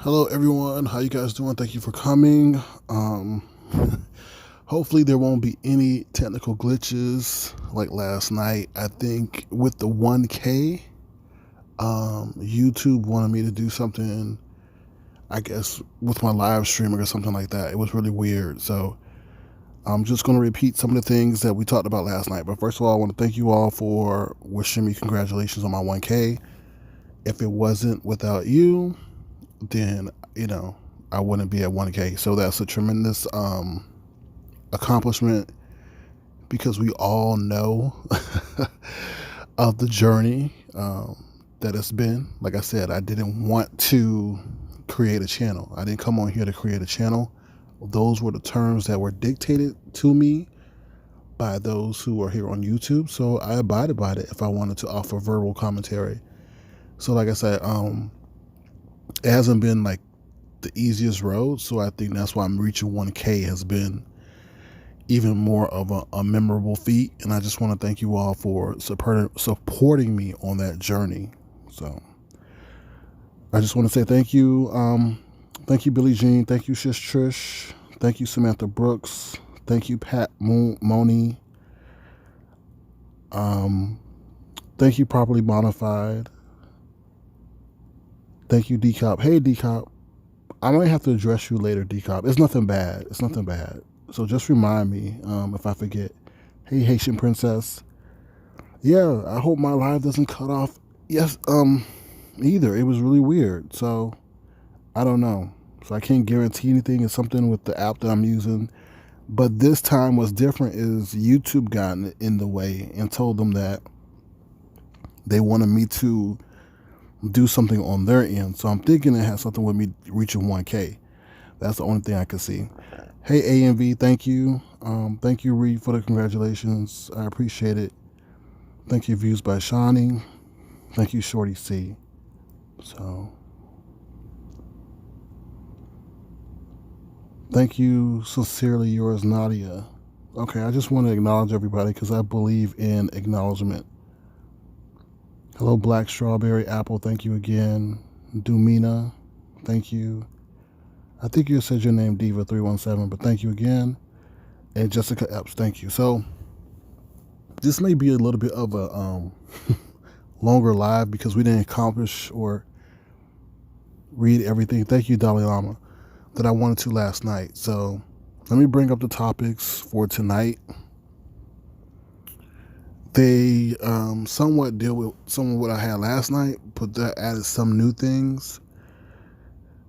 Hello everyone, how you guys doing? Thank you for coming. Hopefully there won't be any technical glitches like last night. I think with the 1K, YouTube wanted me to do something, I guess, with my live streaming or something like that. It was really weird. So I'm just going to repeat some of the things that we talked about last night. But first of all, I want to thank you all for wishing me congratulations on my 1K. If it wasn't without you, then, I wouldn't be at 1K. So that's a tremendous accomplishment, because we all know of the journey that it's been. Like I said, I didn't want to create a channel. I didn't come on here to create a channel. Those were the terms that were dictated to me by those who are here on YouTube. So I abided by it if I wanted to offer verbal commentary. So like I said, it hasn't been like the easiest road. So I think that's why I'm reaching 1K has been even more of a memorable feat. And I just want to thank you all for supporting me on that journey. So I just want to say thank you. Thank you, Billie Jean. Thank you, Shish Trish. Thank you, Samantha Brooks. Thank you, Pat Moni. Thank you, Properly Modified. Thank you, D-Cop. Hey, D-Cop. I might have to address you later, D-Cop. It's nothing bad. It's nothing bad. So just remind me if I forget. Hey, Haitian Princess. Yeah, I hope my live doesn't cut off. Yes, either. It was really weird. So I don't know. So I can't guarantee anything. It's something with the app that I'm using. But this time what's different is YouTube got in the way and told them that they wanted me to do something on their end. So I'm thinking it has something with me reaching 1K. That's the only thing I can see. Hey, AMV, thank you. Thank you, Reed, for the congratulations. I appreciate it. Thank you, Views by Shining. Thank you, Shorty C. So thank you, sincerely yours, Nadia. Okay, I just want to acknowledge everybody because I believe in acknowledgement. Hello, Black Strawberry Apple. Thank you again. Dumina, thank you. I think you said your name, Diva317, but thank you again. And Jessica Epps, thank you. So this may be a little bit of a longer live because we didn't accomplish or read everything. Thank you, Dalai Lama, that I wanted to last night. So let me bring up the topics for tonight. They somewhat deal with some of what I had last night, but that added some new things.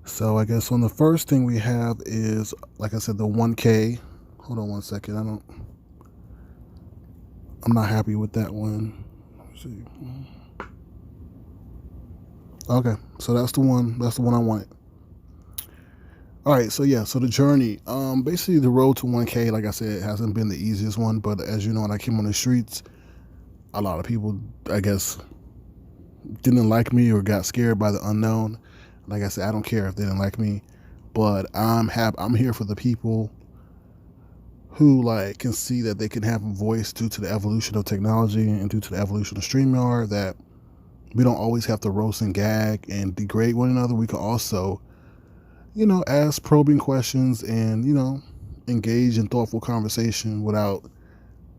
So I guess on the first thing we have is, like I said, the 1K. Hold on one second. I'm not happy with that one. Let me see. Okay, so that's the one. That's the one I wanted. All right, so yeah, so the journey, basically the road to 1K, like I said, hasn't been the easiest one. But as you know, when I came on the streets, a lot of people, I guess, didn't like me or got scared by the unknown. Like I said, I don't care if they didn't like me, but I'm here for the people who like can see that they can have a voice due to the evolution of technology and due to the evolution of StreamYard. That we don't always have to roast and gag and degrade one another. We can also, ask probing questions and engage in thoughtful conversation without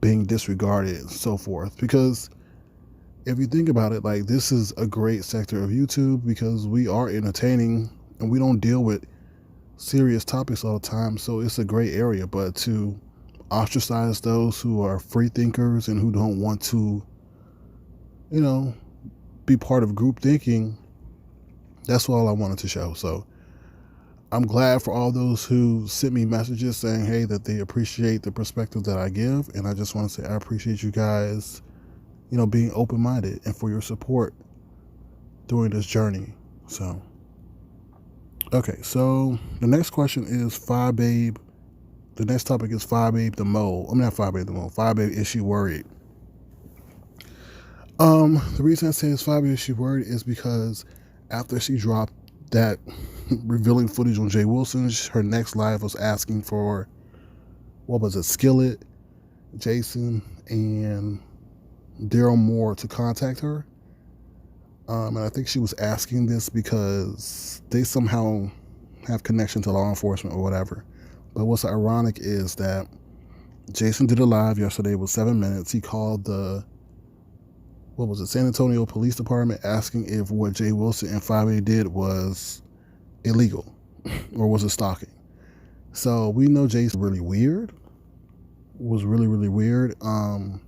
being disregarded and so forth. Because if you think about it, like this is a great sector of YouTube because we are entertaining and we don't deal with serious topics all the time. So it's a great area. But to ostracize those who are free thinkers and who don't want to, you know, be part of group thinking, that's all I wanted to show. So I'm glad for all those who sent me messages saying, hey, that they appreciate the perspective that I give. And I just want to say I appreciate you guys, being open minded and for your support during this journey. So, okay, so the next question is Fyebabe. The next topic is Fyebabe the mole. I'm not Fyebabe the mole. Fyebabe, is she worried? The reason I say it's Fyebabe, is she worried is because after she dropped that revealing footage on Jay Wilson, her next live was asking for, what was it, Skillet, Jason, and Daryl Moore to contact her. And I think she was asking this because they somehow have connection to law enforcement or whatever. But what's ironic is that Jason did a live yesterday with 7 minutes. He called the, what was it, San Antonio Police Department asking if what Jay Wilson and Fyebabe did was illegal or was it stalking. So we know Jason really weird, was really, really weird. And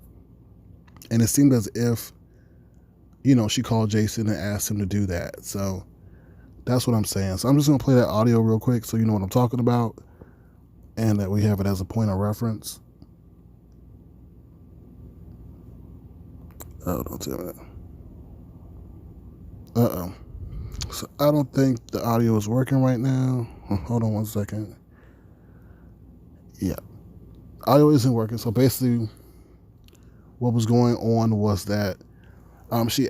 it seemed as if, she called Jason and asked him to do that. So that's what I'm saying. So I'm just going to play that audio real quick so you know what I'm talking about and that we have it as a point of reference. Oh, don't tell me that. Uh-oh. So I don't think the audio is working right now. Hold on one second. Yeah. Audio isn't working. So basically what was going on was that she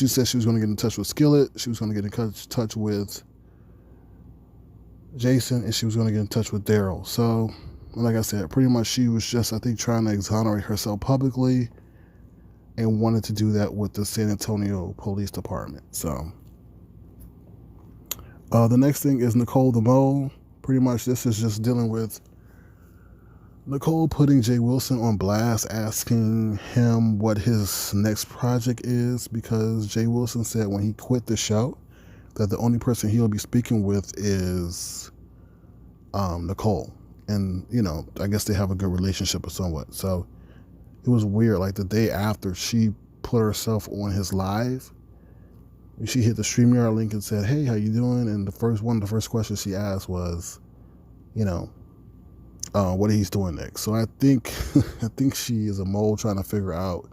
said she was going to get in touch with Skillet. She was going to get in touch with Jason, and she was going to get in touch with Daryl. So, like I said, pretty much she was just, I think, trying to exonerate herself publicly and wanted to do that with the San Antonio Police Department. So, the next thing is Nicole the Mole. Pretty much this is just dealing with Nicole putting Jay Wilson on blast, asking him what his next project is, because Jay Wilson said when he quit the show that the only person he'll be speaking with is Nicole. And, I guess they have a good relationship or somewhat. So it was weird. Like the day after she put herself on his live, she hit the StreamYard link and said, hey, how you doing? And one of the first questions she asked was, what he's doing next. So I think she is a mole trying to figure out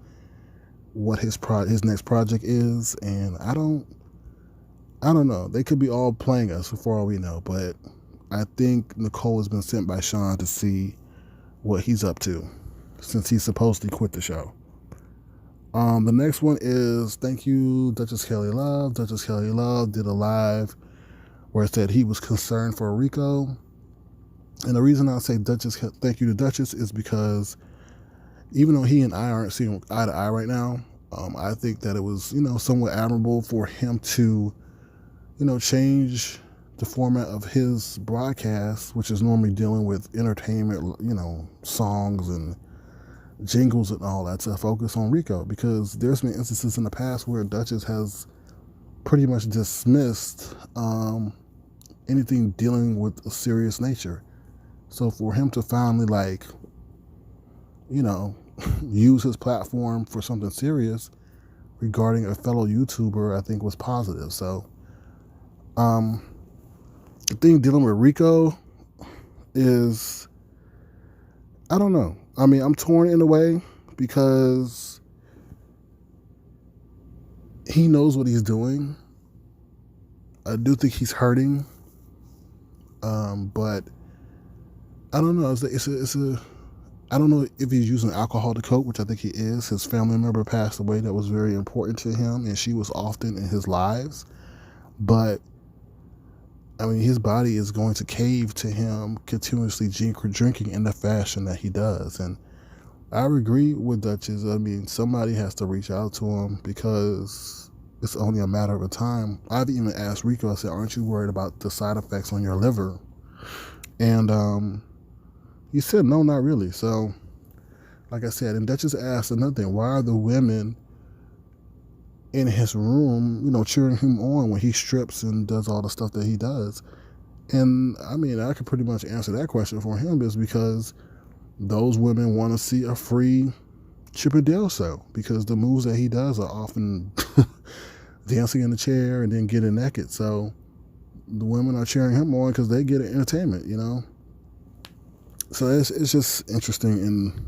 what his next project is, and I don't know. They could be all playing us for all we know, but I think Nicole has been sent by Sean to see what he's up to since he supposedly quit the show. The next one is thank you, Duchess Kelly Love. Duchess Kelly Love did a live where it said he was concerned for Rico. And the reason I say thank you to Duchess is because even though he and I aren't seeing eye to eye right now, I think that it was, somewhat admirable for him to, change the format of his broadcast, which is normally dealing with entertainment, songs and jingles and all that, to focus on Rico, because there's been instances in the past where Duchess has pretty much dismissed anything dealing with a serious nature. So for him to finally use his platform for something serious regarding a fellow YouTuber, I think was positive. So the thing dealing with Rico is, I don't know. I mean, I'm torn in a way because he knows what he's doing. I do think he's hurting, but I don't know. It's a I don't know if he's using alcohol to cope, which I think he is. His family member passed away that was very important to him, and she was often in his lives. But I mean, his body is going to cave to him continuously drinking in the fashion that he does. And I agree with Duchess. I mean, somebody has to reach out to him because it's only a matter of time. I've even asked Rico, I said, aren't you worried about the side effects on your liver? And he said, no, not really. So, like I said, and Duchess asked another thing, why are the women in his room, cheering him on when he strips and does all the stuff that he does? And I mean, I could pretty much answer that question for him, is because those women want to see a free Chip and Dale show, because the moves that he does are often dancing in the chair and then getting naked. So the women are cheering him on because they get entertainment, So it's just interesting, and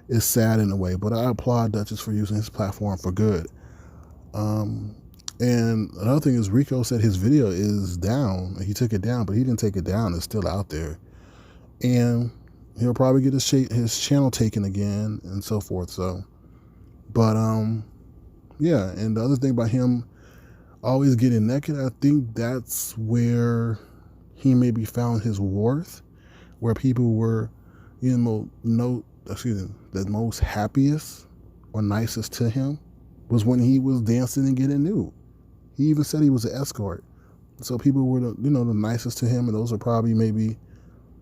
it's sad in a way. But I applaud Duchess for using his platform for good. And another thing is, Rico said his video is down. He took it down, but he didn't take it down. It's still out there. And he'll probably get his channel taken again and so forth. So, but yeah. And the other thing about him always getting naked, I think that's where he maybe found his worth, where people were, the most happiest or nicest to him was when he was dancing and getting nude. He even said he was an escort. So people were the nicest to him, and those are probably maybe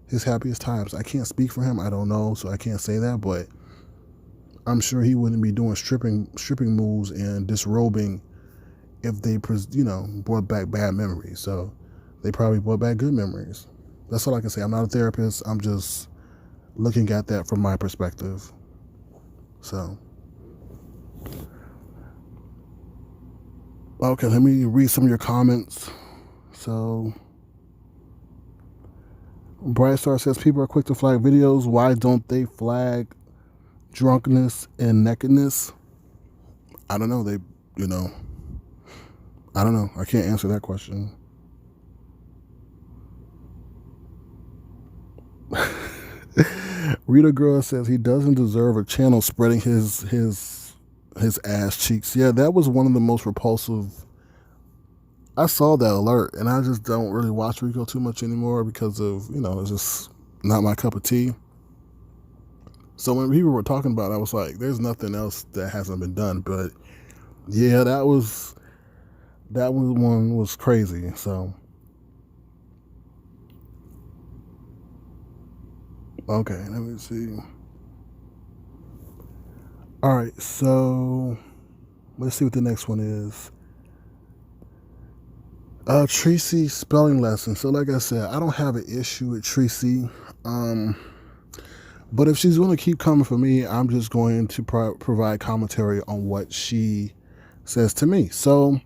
his happiest times. I can't speak for him. I don't know, so I can't say that, but I'm sure he wouldn't be doing stripping moves and disrobing if they, brought back bad memories. So they probably brought back good memories. That's all I can say. I'm not a therapist. I'm just looking at that from my perspective. So, okay, let me read some of your comments. So, Bright Star says people are quick to flag videos. Why don't they flag drunkenness and nakedness? I don't know. I don't know. I can't answer that question. Rita Girl says he doesn't deserve a channel spreading his ass cheeks. Yeah, that was one of the most repulsive. I saw that alert, and I just don't really watch Rico too much anymore because of, it's just not my cup of tea. So when people were talking about it, I was like, there's nothing else that hasn't been done. But yeah, that one was crazy. So, okay, let me see. All right, so let's see what the next one is. Treecey spelling lesson. So like I said, I don't have an issue with Treecey. But if she's going to keep coming for me, I'm just going to provide commentary on what she says to me. So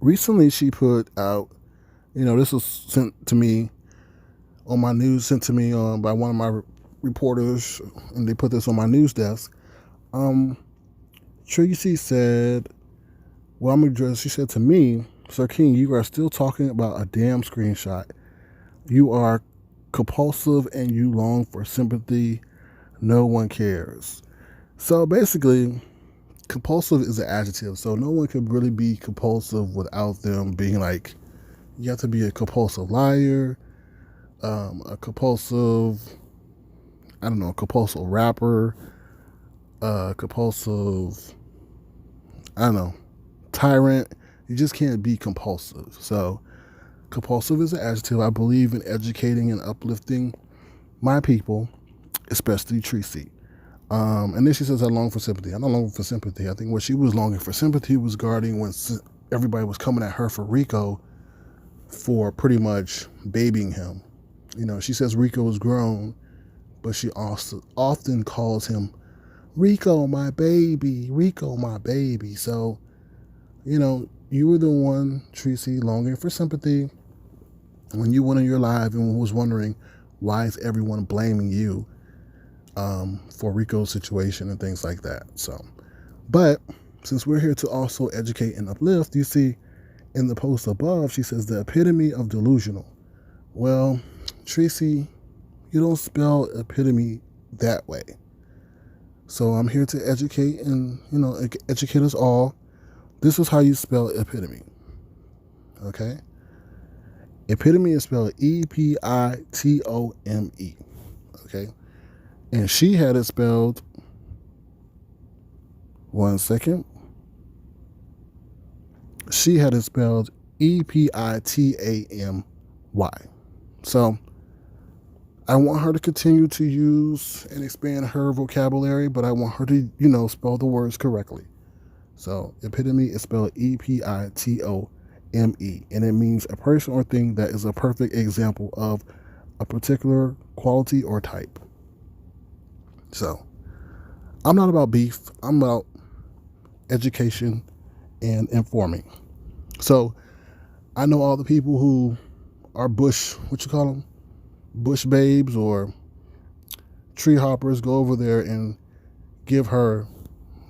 recently she put out, this was sent to me on my news, sent to me by one of my reporters, and they put this on my news desk. Treecey said, she said to me, Sir King, you are still talking about a damn screenshot. You are compulsive and you long for sympathy. No one cares. So basically, compulsive is an adjective. So no one could really be compulsive without them being like, you have to be a compulsive liar, a compulsive rapper, compulsive, tyrant. You just can't be compulsive. So compulsive is an adjective. I believe in educating and uplifting my people, especially Treecey. And then she says, I long for sympathy. I'm not longing for sympathy. I think what she was longing for sympathy was regarding when everybody was coming at her for Rico for pretty much babying him. She says Rico is grown, but she also often calls him Rico, my baby, Rico, my baby. So, you were the one, Treecey, longing for sympathy when you went on your live and was wondering, why is everyone blaming you for Rico's situation and things like that. So, but since we're here to also educate and uplift, you see in the post above, she says the epitome of delusional. Well, Treecey, you don't spell epitome that way. So I'm here to educate and, educate us all. This is how you spell epitome. Okay? Epitome is spelled Epitome. Okay? And she had it spelled, one second. She had it spelled Epitamy. So I want her to continue to use and expand her vocabulary, but I want her to, spell the words correctly. So epitome is spelled Epitome, and it means a person or thing that is a perfect example of a particular quality or type. So I'm not about beef. I'm about education and informing. So I know all the people who are bush babes or tree hoppers, go over there and give her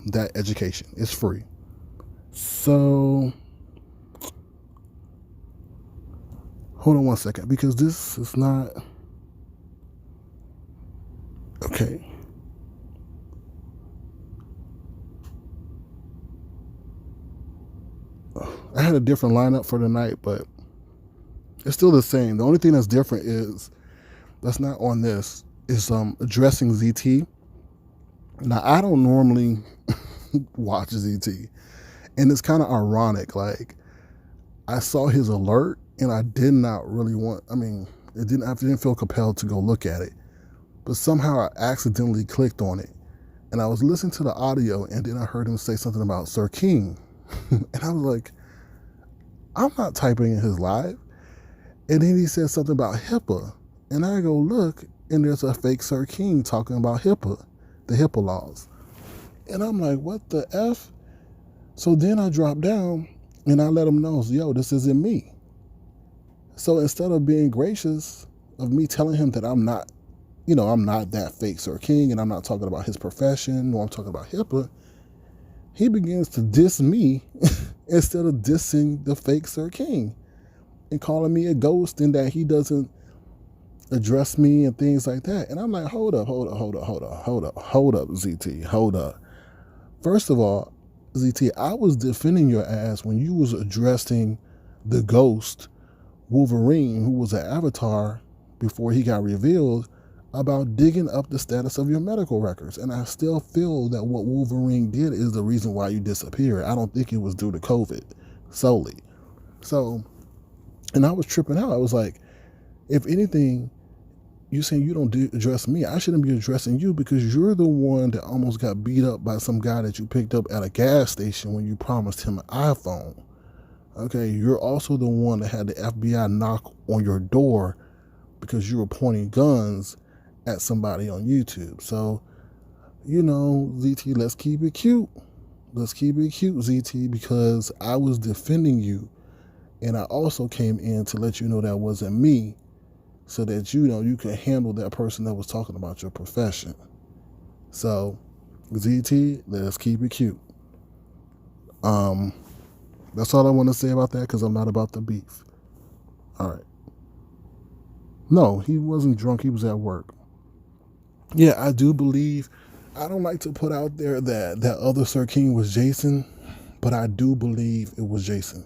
that education. It's free. So hold on one second, because this is not okay. I had a different lineup for tonight, but it's still the same. The only thing that's different is that's not on this is addressing ZT. Now I don't normally watch ZT, and it's kind of ironic. Like, I saw his alert and I did not really I didn't feel compelled to go look at it, but somehow I accidentally clicked on it, and I was listening to the audio, and then I heard him say something about Sir King, and I was like, I'm not typing in his live. And then he said something about HIPAA, and I go look, and there's a fake Sir King talking about HIPAA, the HIPAA laws, and I'm like, what the F? So then I dropped down and I let him know, yo, this isn't me. So instead of being gracious of me telling him that I'm not that fake Sir King, and I'm not talking about his profession, or I'm talking about HIPAA, he begins to diss me instead of dissing the fake Sir King and calling me a ghost and that he doesn't address me and things like that. And I'm like, hold up, ZT, hold up. First of all, ZT, I was defending your ass when you was addressing the ghost Wolverine, who was an avatar before he got revealed, about digging up the status of your medical records. And I still feel that what Wolverine did is the reason why you disappeared. I don't think it was due to COVID solely. So, and I was tripping out. I was like, if anything, you saying you don't address me, I shouldn't be addressing you, because you're the one that almost got beat up by some guy that you picked up at a gas station when you promised him an iPhone. Okay, you're also the one that had the FBI knock on your door because you were pointing guns at somebody on YouTube. So, ZT, let's keep it cute. Let's keep it cute, ZT, because I was defending you, and I also came in to let you know that wasn't me, so that you can handle that person that was talking about your profession. So, ZT, let's keep it cute. That's all I want to say about that, because I'm not about the beef. All right. No, he wasn't drunk. He was at work. Yeah, I do believe, I don't like to put out there that other Sir King was Jason, but I do believe it was Jason.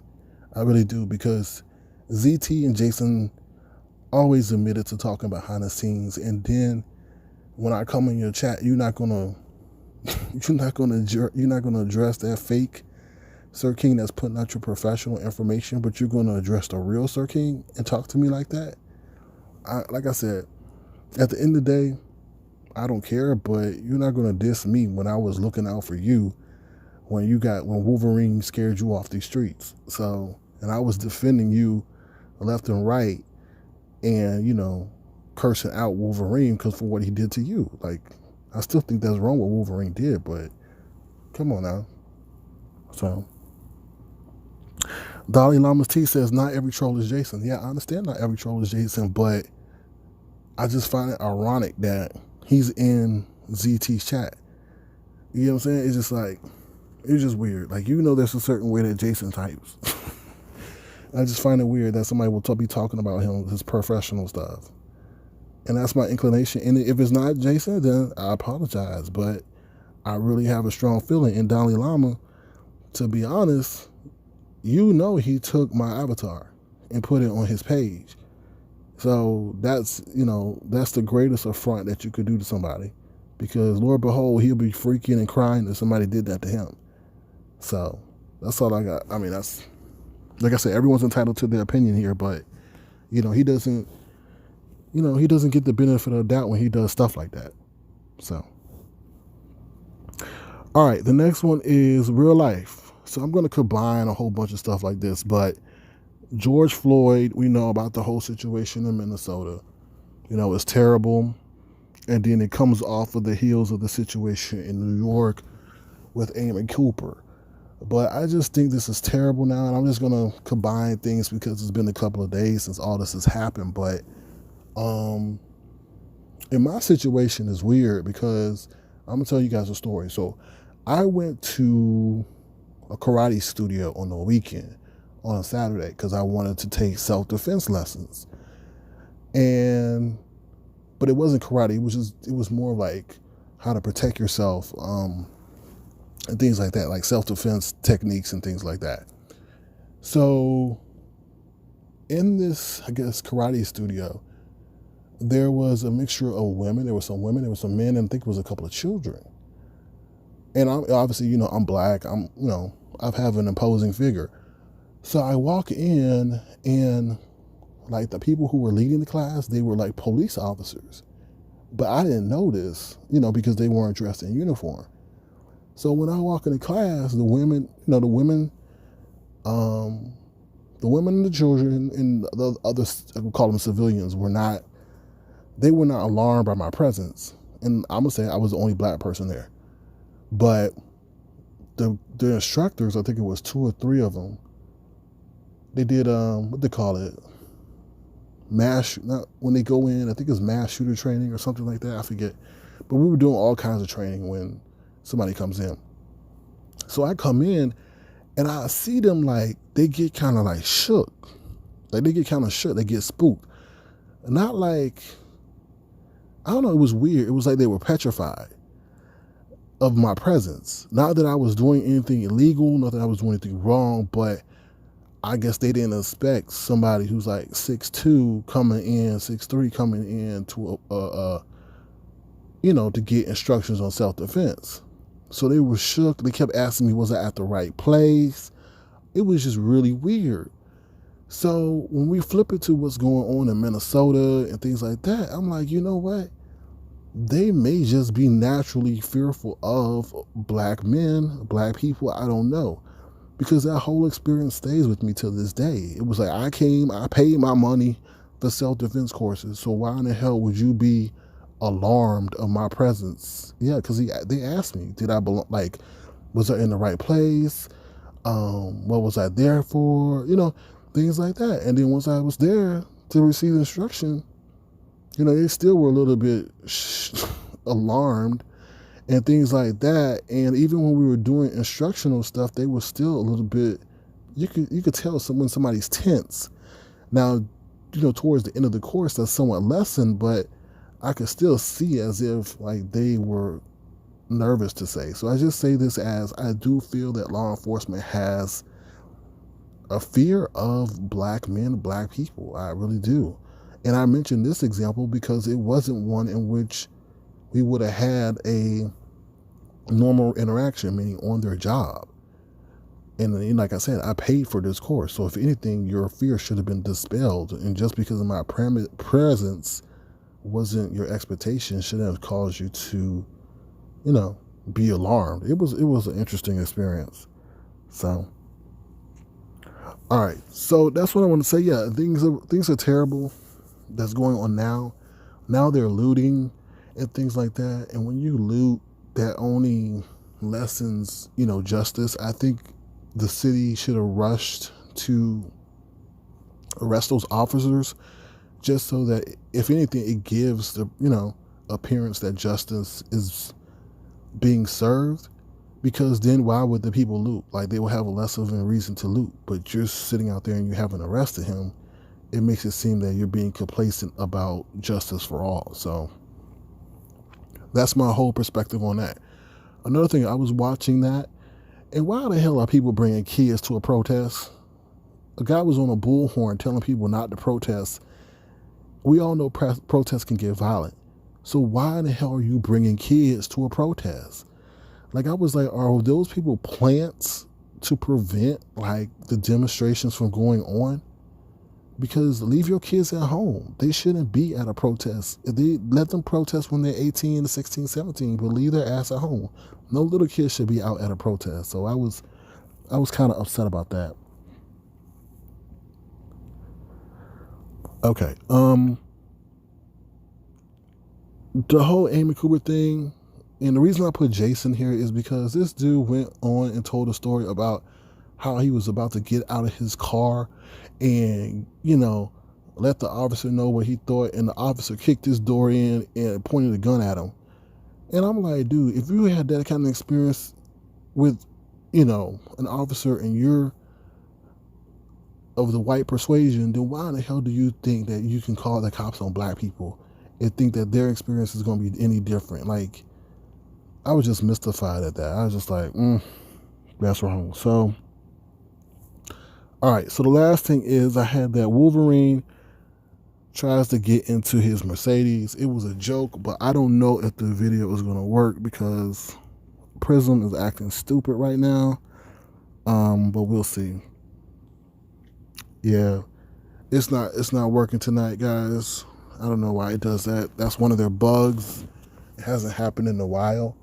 I really do, because ZT and Jason always admitted to talking behind the scenes, and then when I come in your chat, you're not gonna address that fake Sir King that's putting out your professional information, but you're gonna address the real Sir King and talk to me like that. Like I said, at the end of the day, I don't care, but you're not gonna diss me when I was looking out for you when Wolverine scared you off these streets. So, and I was defending you left and right, and cursing out Wolverine because for what he did to you. Like, I still think that's wrong what Wolverine did, but come on now. So, Dalai Lama's T says not every troll is Jason. Yeah, I understand not every troll is Jason, but I just find it ironic that he's in ZT's chat. You know what I'm saying? It's just like, It's just weird. Like, there's a certain way that Jason types. I just find it weird that somebody will be talking about him, his professional stuff. And that's my inclination. And if it's not Jason, then I apologize. But I really have a strong feeling. And Dalai Lama, to be honest, he took my avatar and put it on his page. So that's the greatest affront that you could do to somebody, because Lord behold, he'll be freaking and crying if somebody did that to him. So that's all I got. I mean, that's, like I said, everyone's entitled to their opinion here, but he doesn't get the benefit of the doubt when he does stuff like that. So, all right, the next one is real life. So I'm going to combine a whole bunch of stuff like this, but George Floyd, we know about the whole situation in Minnesota. It's terrible. And then it comes off of the heels of the situation in New York with Amy Cooper. But I just think this is terrible now, and I'm just going to combine things because it's been a couple of days since all this has happened. But in my situation is weird because I'm going to tell you guys a story. So I went to a karate studio on the weekend on a Saturday because I wanted to take self-defense lessons. But it wasn't karate. It was more like how to protect yourself, and things like that, like self-defense techniques and things like that. So in this, I guess, karate studio, there was a mixture of women. There were some women, there were some men, and I think it was a couple of children. And I'm obviously, I'm black. I have an imposing figure. So I walk in, and like the people who were leading the class, they were like police officers. But I didn't know this, because they weren't dressed in uniform. So when I walk into class, the women and the children and the other, I would call them civilians, were not alarmed by my presence. And I'm gonna say I was the only black person there. But the instructors, I think it was 2 or 3 of them, they did what they call it, when they go in, I think it's mass shooter training or something like that, I forget. But we were doing all kinds of training when somebody comes in. So I come in and I see them, like, they get kind of like shook. Like, they get kind of shook, they get spooked. Not like, I don't know, it was weird. It was like they were petrified of my presence. Not that I was doing anything illegal, not that I was doing anything wrong, but I guess they didn't expect somebody who's like 6'2" coming in, 6'3" coming in to to get instructions on self-defense. So they were shook. They kept asking me, was I at the right place? It was just really weird. So when we flip it to what's going on in Minnesota and things like that, I'm like, you know what? They may just be naturally fearful of black men, black people. I don't know. Because that whole experience stays with me to this day. It was like, I paid my money for self-defense courses. So why in the hell would you be alarmed of my presence? Yeah, because they asked me, did I belong? Like, was I in the right place? What was I there for? Things like that. And then once I was there to receive instruction, they still were a little bit alarmed and things like that. And even when we were doing instructional stuff, they were still a little bit, you could tell when somebody's tense. Now, towards the end of the course, that's somewhat lessened, but I could still see as if like they were nervous to say. So I just say this as I do feel that law enforcement has a fear of black men, black people. I really do. And I mentioned this example because it wasn't one in which we would have had a normal interaction, meaning on their job. And like I said, I paid for this course. So if anything, your fear should have been dispelled. And just because of my presence wasn't your expectation, shouldn't have caused you to, be alarmed. It was an interesting experience. So, all right. So that's what I want to say. Yeah, things are terrible that's going on now. Now they're looting and things like that. And when you loot, that only lessens, justice. I think the city should have rushed to arrest those officers just so that, if anything, it gives the, appearance that justice is being served. Because then why would the people loot? Like, they will have less of a reason to loot. But you're sitting out there and you haven't arrested him. It makes it seem that you're being complacent about justice for all. So that's my whole perspective on that. Another thing, I was watching that, and why the hell are people bringing kids to a protest? A guy was on a bullhorn telling people not to protest. We all know protests can get violent. So why in the hell are you bringing kids to a protest? Like, I was like, are those people plants to prevent like the demonstrations from going on? Because leave your kids at home. They shouldn't be at a protest. They let them protest when they're 18, 16, 17, but leave their ass at home. No little kids should be out at a protest. So I was kind of upset about that. Okay. The whole Amy Cooper thing, and the reason I put Jason here is because this dude went on and told a story about how he was about to get out of his car and, let the officer know what he thought, and the officer kicked his door in and pointed a gun at him. And I'm like, dude, if you had that kind of experience with, an officer and you're of the white persuasion, then why in the hell do you think that you can call the cops on black people and think that their experience is going to be any different? Like, I was just mystified at that. I was just like, that's wrong. So, all right. So the last thing is I had that Wolverine tries to get into his Mercedes. It was a joke, but I don't know if the video is going to work because Prism is acting stupid right now. But we'll see. Yeah, it's not working tonight, guys. I don't know why it does that. That's one of their bugs. It hasn't happened in a while.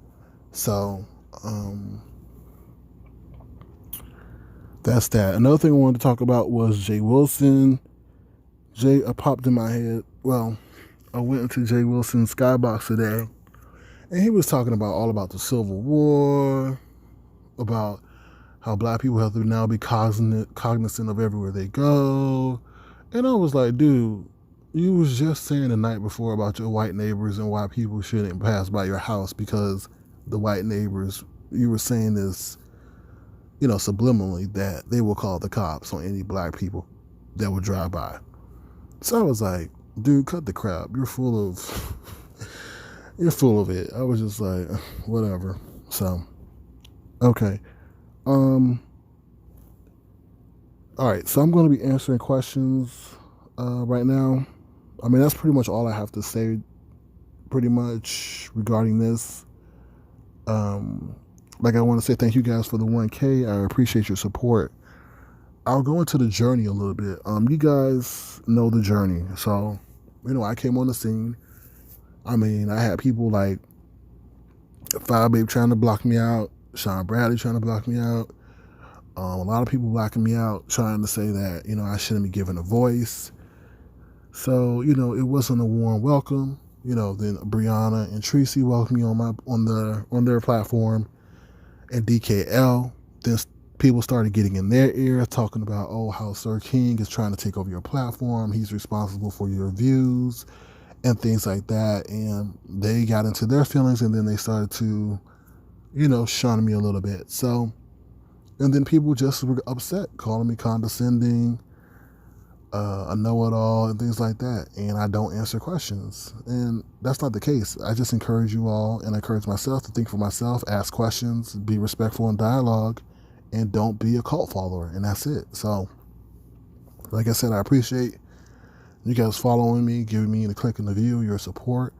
So, that's that. Another thing I wanted to talk about was Jay Wilson. Jay popped in my head. Well, I went into Jay Wilson's skybox today, and he was talking about all about the Civil War, about how black people have to now be cognizant of everywhere they go. And I was like, dude, you was just saying the night before about your white neighbors and why people shouldn't pass by your house because the white neighbors, you were saying this, subliminally, that they will call the cops on any black people that would drive by. So I was like, dude, cut the crap. You're full of it. I was just like, whatever. So, okay. All right, so I'm going to be answering questions right now. I mean, that's pretty much all I have to say, pretty much, regarding this. Like, I want to say thank you guys for the 1K. I appreciate your support. I'll go into the journey a little bit. You guys know the journey. So, I came on the scene. I mean, I had people like Fyebabe trying to block me out, Sean Bradley trying to block me out, a lot of people blocking me out, trying to say that, I shouldn't be given a voice. So, it wasn't a warm welcome. Then Brianna and Treecey welcomed me on their platform, and DKL. Then people started getting in their ear, talking about, how Sir King is trying to take over your platform. He's responsible for your views and things like that. And they got into their feelings, and then they started to, shun me a little bit. So, and then people just were upset, calling me condescending, a know-it-all, and things like that. And I don't answer questions. And that's not the case. I just encourage you all, and I encourage myself to think for myself, ask questions, be respectful in dialogue, and don't be a cult follower. And that's it. So, like I said, I appreciate you guys following me, giving me the click and the view, your support,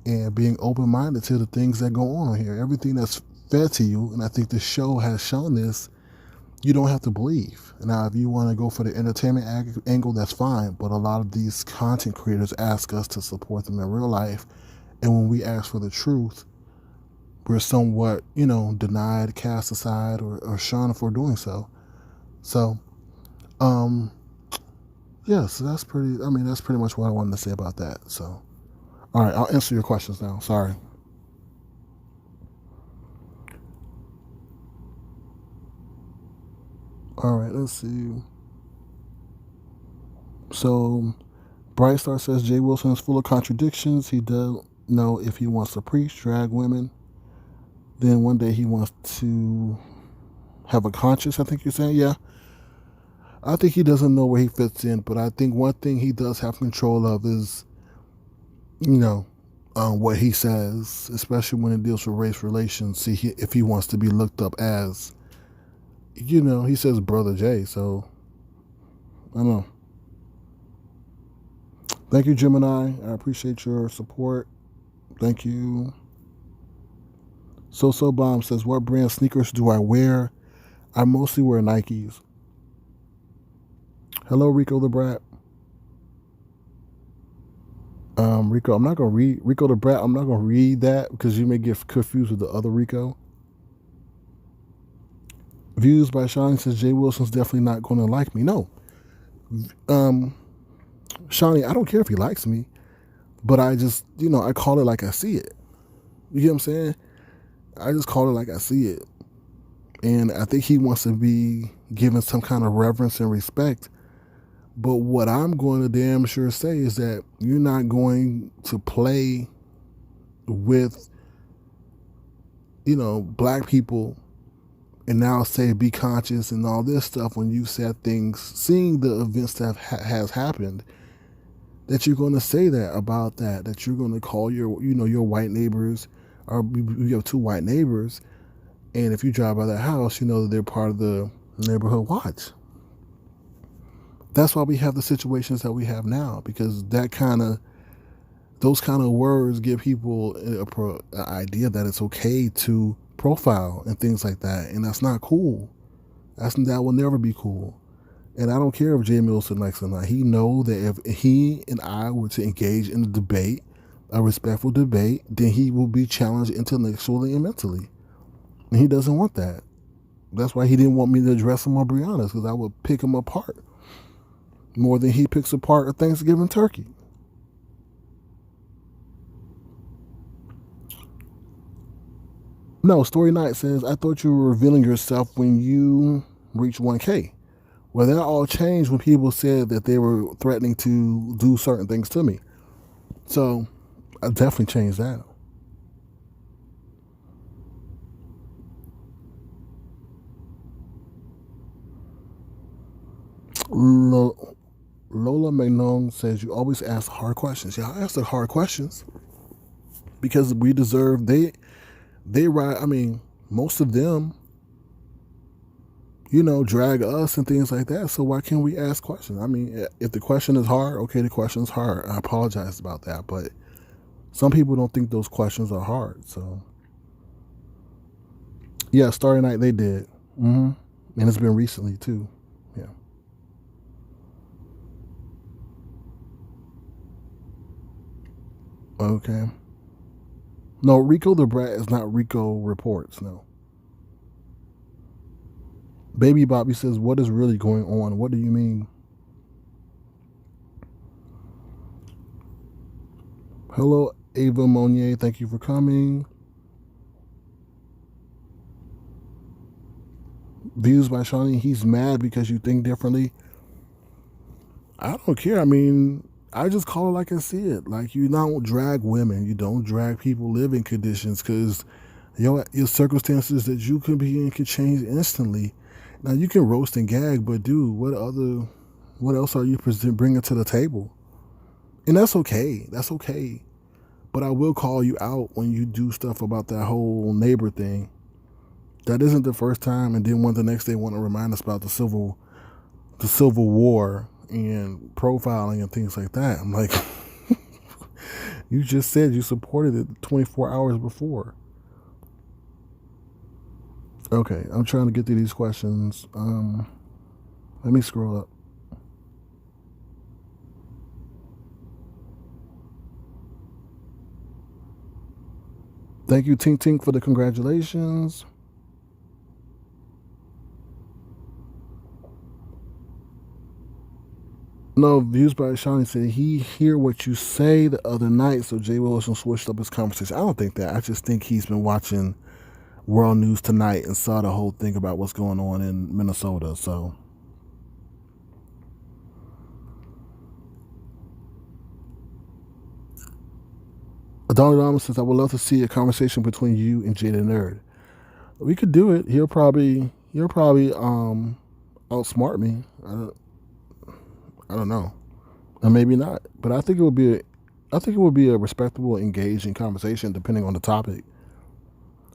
and being open-minded to the things that go on here. Everything that's fed to you, and I think this show has shown this, you don't have to believe. Now, if you want to go for the entertainment angle, that's fine, but a lot of these content creators ask us to support them in real life, and when we ask for the truth, we're somewhat, denied, cast aside, or shunned for doing so. So, yeah, so that's pretty much what I wanted to say about that. So, all right, I'll answer your questions now. Sorry. All right, let's see. So, Bright Star says Jay Wilson is full of contradictions. He doesn't know if he wants to preach, drag women. Then one day he wants to have a conscience, I think you're saying. Yeah. I think he doesn't know where he fits in, but I think one thing he does have control of is, you know, what he says, especially when it deals with race relations. See, if he wants to be looked up as, he says Brother Jay, so I don't know. Thank you, Gemini. I appreciate your support. Thank you. So Bomb says, what brand sneakers do I wear? I mostly wear Nikes. Hello, Rico the Brat. Rico, I'm not gonna read Rico the Brat. I'm not gonna read that because you may get confused with the other Rico. Views by Shawnee says Jay Wilson's definitely not gonna like me. No, Shawnee, I don't care if he likes me, but I just, I call it like I see it. You get what I'm saying? I just call it like I see it, and I think he wants to be given some kind of reverence and respect. But what I'm going to damn sure say is that you're not going to play with, black people and now say be conscious and all this stuff when you said things, seeing the events that has happened, that you're going to say that about that you're going to call your white neighbors, or you have two white neighbors, and if you drive by that house, you know that they're part of the neighborhood watch. That's why we have the situations that we have now, because those kind of words give people an idea that it's okay to profile and things like that, and that's not cool. That will never be cool. And I don't care if Jay Wilson likes it or not. He know that if he and I were to engage in a debate, a respectful debate, then he will be challenged intellectually and mentally. And he doesn't want that. That's why he didn't want me to address him on Brianna's, because I would pick him apart more than he picks apart a Thanksgiving turkey. No, Story Night says, I thought you were revealing yourself when you reached 1K. Well, that all changed when people said that they were threatening to do certain things to me. So I definitely changed that. Lola Magnon says, you always ask hard questions. Yeah, I ask the hard questions because we deserve, they ride, most of them, drag us and things like that. So why can't we ask questions? If the question is hard, okay, the question is hard. I apologize about that, but some people don't think those questions are hard. So yeah, Starry Night, they did. And it's been recently too. Yeah. Okay. No, Rico the Brat is not Rico Reports, no. Baby Bobby says, what is really going on? What do you mean? Hello, Ava Monier. Thank you for coming. Views by Shawnee. He's mad because you think differently. I don't care. I just call it like I see it. Like, you don't drag women. You don't drag people living conditions, because your circumstances that you could be in could change instantly. Now, you can roast and gag, but dude, what else are you bringing to the table? And that's okay. That's okay. But I will call you out when you do stuff about that whole neighbor thing. That isn't the first time, and then the next day want to remind us about the Civil War and profiling and things like that. I'm like, you just said you supported it 24 hours before. Okay, I'm trying to get through these questions. Let me scroll up. Thank you, Tink Tink, for the congratulations. No, views by Shawnee said he hear what you say the other night, so Jay Wilson switched up his conversation. I don't think that. I just think he's been watching World News Tonight and saw the whole thing about what's going on in Minnesota. So Donald Donald says, I would love to see a conversation between you and Jay the Nerd. We could do it. He'll probably outsmart me. I don't know. And maybe not. But I think it would be a respectable, engaging conversation depending on the topic.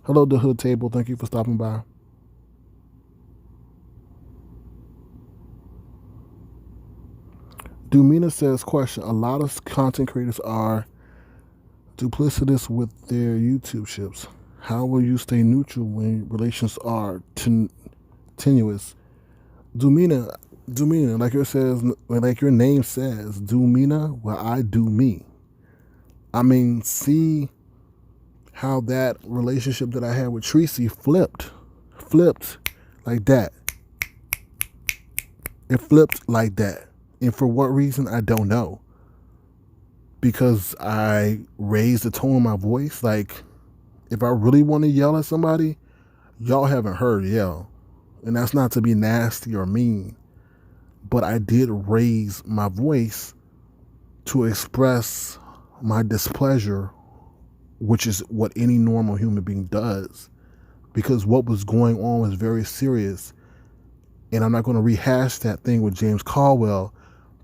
Hello, the Hood Table. Thank you for stopping by. Dumina says, question. A lot of content creators are duplicitous with their YouTube ships. How will you stay neutral when relations are tenuous? Dumina, like your name says, Dumina, well, I do me. I mean, see how that relationship that I had with Treecey flipped like that. It flipped like that. And for what reason, I don't know. Because I raised the tone of my voice. Like, if I really want to yell at somebody, y'all haven't heard yell. And that's not to be nasty or mean. But I did raise my voice to express my displeasure, which is what any normal human being does. Because what was going on was very serious. And I'm not going to rehash that thing with James Caldwell,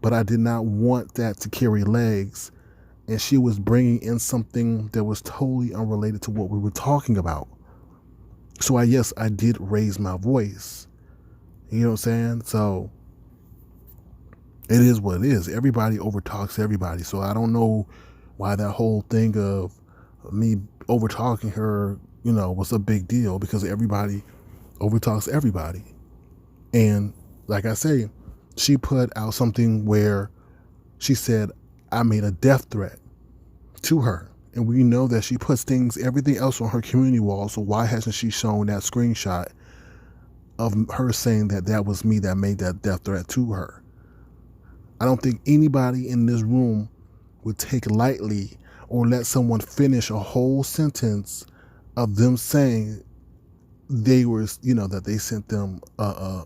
but I did not want that to carry legs. And she was bringing in something that was totally unrelated to what we were talking about. So I did raise my voice. You know what I'm saying? So it is what it is. Everybody overtalks everybody. So I don't know why that whole thing of me overtalking her, was a big deal, because everybody overtalks everybody. And like I say, she put out something where she said I made a death threat to her. And we know that she puts everything else on her community wall. So why hasn't she shown that screenshot of her saying that was me that made that death threat to her? I don't think anybody in this room would take lightly or let someone finish a whole sentence of them saying they were, that they sent them,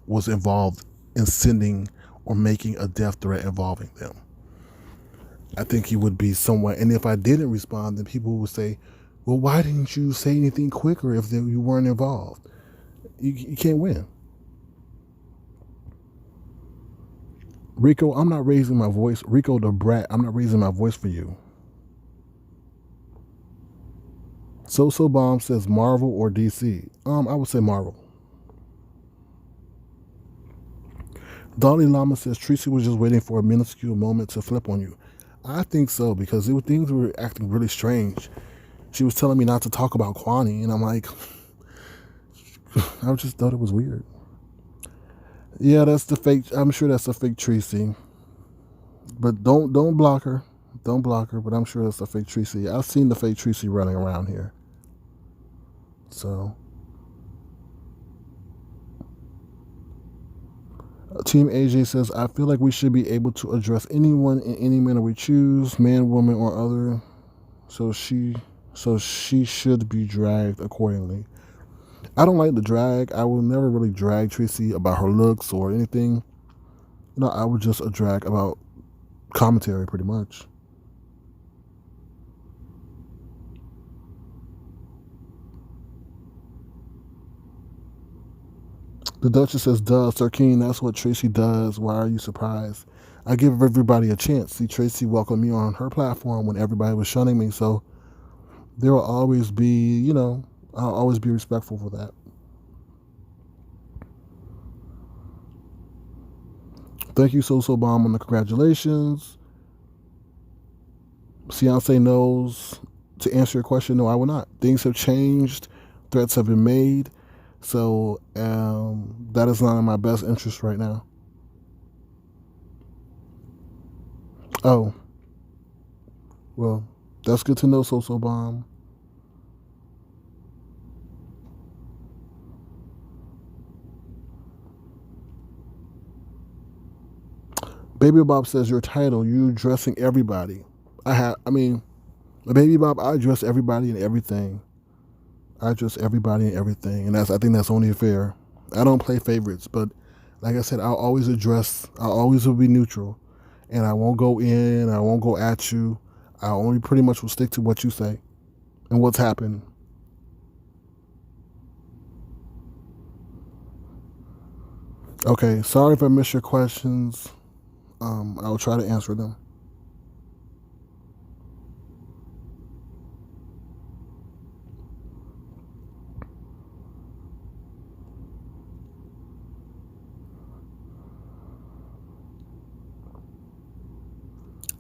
was involved in sending or making a death threat involving them. I think he would be somewhat, and if I didn't respond, then people would say, well, why didn't you say anything quicker if you weren't involved? You can't win. Rico, I'm not raising my voice. Rico the brat, I'm not raising my voice for you. So Bomb says Marvel or DC. I would say Marvel. Dalai Lama says Treecey was just waiting for a minuscule moment to flip on you. I think so, because things were acting really strange. She was telling me not to talk about Kwani, and I'm like, I just thought it was weird. Yeah, that's the fake. I'm sure that's a fake Treecey. But don't block her. Don't block her, but I'm sure that's a fake Treecey. I've seen the fake Treecey running around here. So Team AJ says, I feel like we should be able to address anyone in any manner we choose, man, woman, or other. So she should be dragged accordingly. I don't like the drag. I will never really drag Treecey about her looks or anything. I would just drag about commentary, pretty much. The Duchess says, duh, Sir King, that's what Treecey does. Why are you surprised? I give everybody a chance. See, Treecey welcomed me on her platform when everybody was shunning me, so there will always be, I'll always be respectful for that. Thank you, So Bomb, on the congratulations. Beyonce knows to answer your question. No, I will not. Things have changed. Threats have been made. So that is not in my best interest right now. Oh. Well, that's good to know, So Bomb. Baby Bob says your title, you addressing everybody. Baby Bob, I address everybody and everything. I address everybody and everything, and I think that's only fair. I don't play favorites, but like I said, I'll always will be neutral, and I won't go in, I won't go at you. I only pretty much will stick to what you say and what's happened. Okay, sorry if I missed your questions. I'll try to answer them.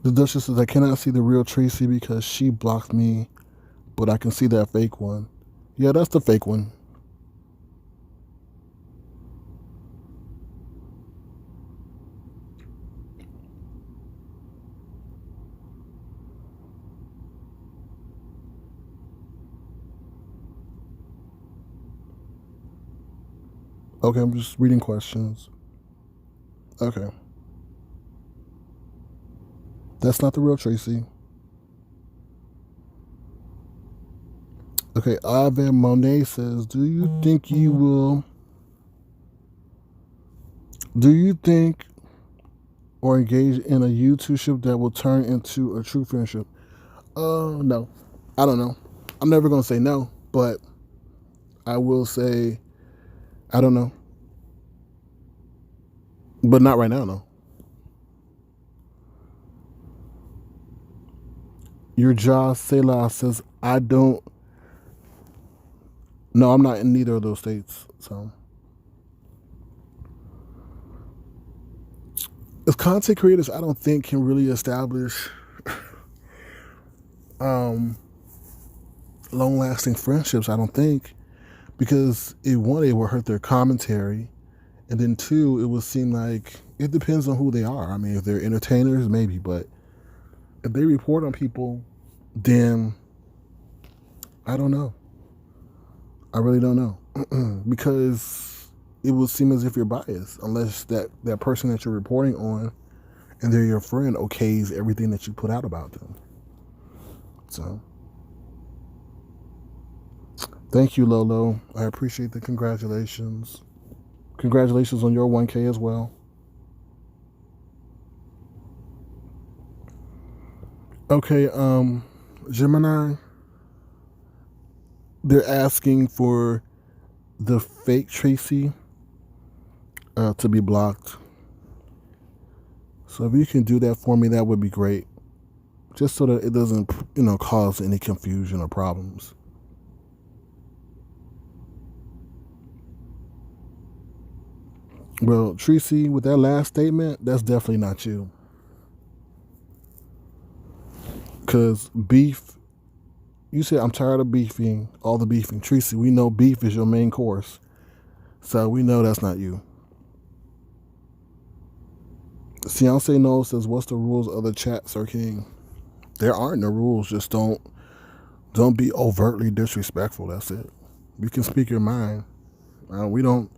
The Duchess says, I cannot see the real Treecey because she blocked me, but I can see that fake one. Yeah, that's the fake one. Okay, I'm just reading questions. Okay. That's not the real Treecey. Okay, Ivan Monet says, do you think or engage in a YouTube that will turn into a true friendship? No. I don't know. I'm never going to say no, but I will say, I don't know. But not right now, no. Your jaw Selah says, I don't. No, I'm not in neither of those states. So, as content creators, I don't think can really establish long lasting friendships. I don't think. Because one, it will hurt their commentary. And then two, it would seem like it depends on who they are. I mean, if they're entertainers, maybe. But if they report on people, then I don't know. I really don't know. Because it would seem as if you're biased, unless that person that you're reporting on and they're your friend okays everything that you put out about them. So, thank you, Lolo. I appreciate the congratulations. Congratulations on your 1K as well. Okay, Gemini, they're asking for the fake Treecey to be blocked. So if you can do that for me, that would be great. Just so that it doesn't, cause any confusion or problems. Well, Treecey, with that last statement, that's definitely not you. Because beef, you said, I'm tired of beefing, all the beefing. Treecey, we know beef is your main course. So we know that's not you. Fiance No says, what's the rules of the chat, Sir King? There aren't no rules. Just don't be overtly disrespectful. That's it. You can speak your mind. We don't